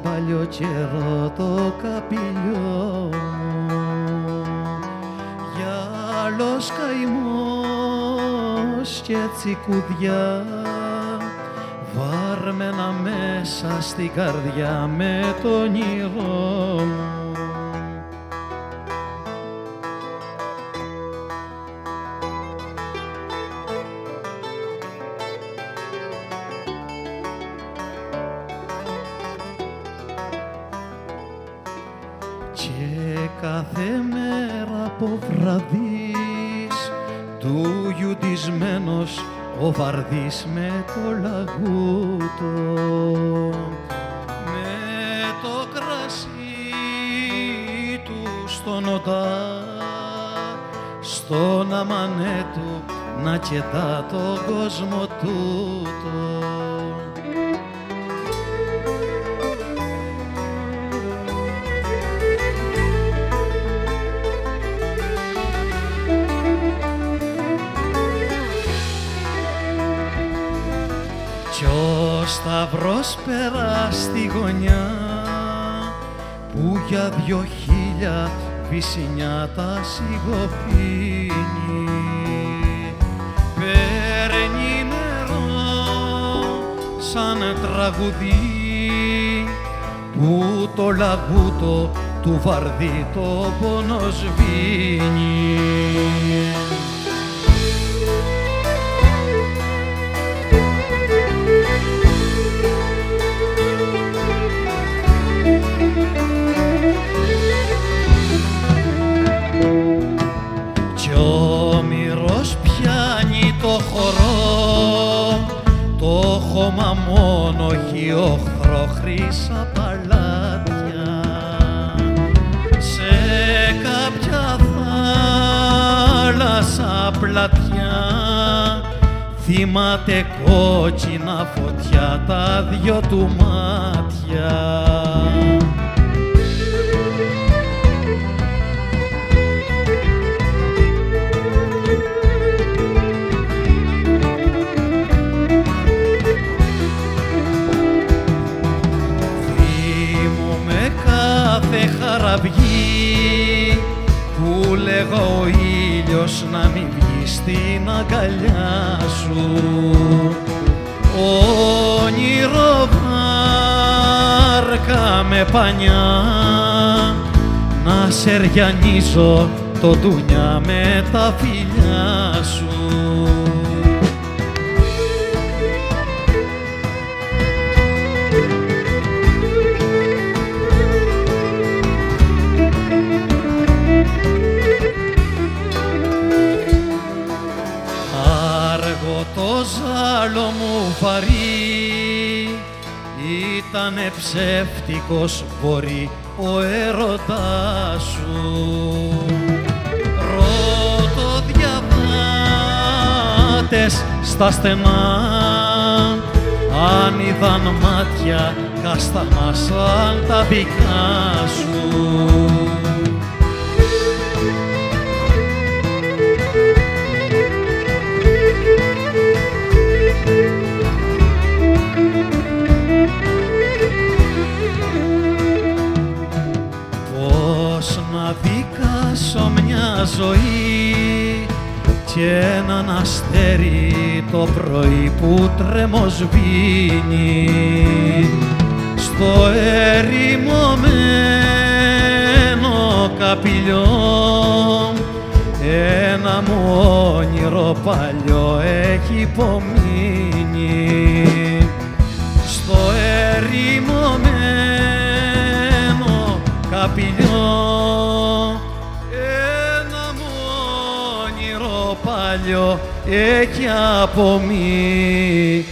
παλιό καιρό το καπηλιό μου, γυάλος καημός και τσικουδιά, βάρμενα μέσα στην καρδιά με το όνειρό μου. Και κάθε μέρα από βραδείς του γιουντισμένος ο βαρδής με το λαγούτο, με το κρασί του στον οτά, στον αμανέ του να καιτά τον κόσμο τούτο. Κι ο σταυρός πέρα στη γωνιά που για 2000 βυσσινιάτα σιγοπίνει, παίρνει νερό σαν τραγουδί που το λαγούτο του βαρδί το πόνο σβήνει. Το χορό, το χώμα μόνο χιόχθρο χρύσα παλάτια, σε κάποια θάλασσα πλατιά θυμάται κόκκινα φωτιά τα δυο του μάτια. Χαραυγή που λέγα ο ήλιος να μην βγει στην αγκαλιά σου, όνειρο βάρκα με πανιά, να σεριανίζω το ντουνιά με τα φιλιά σου. Το ζάλο μου βαρύ ήτανε ψεύτικος μπορεί ο έρωτάς σου. Ρωτοδιαβάτες στα στενά αν είδαν μάτια κάστανα σαν τα δικά σου. Να δικάσω μια ζωή και έναν αστέρι το πρωί που τρεμοσβήνει στο ερημωμένο καπηλιό, ένα μου όνειρο παλιό έχει υπομείνει στο ερημωμένο καπηλιό, ένα μου όνειρο παλιό έχει απομείνει.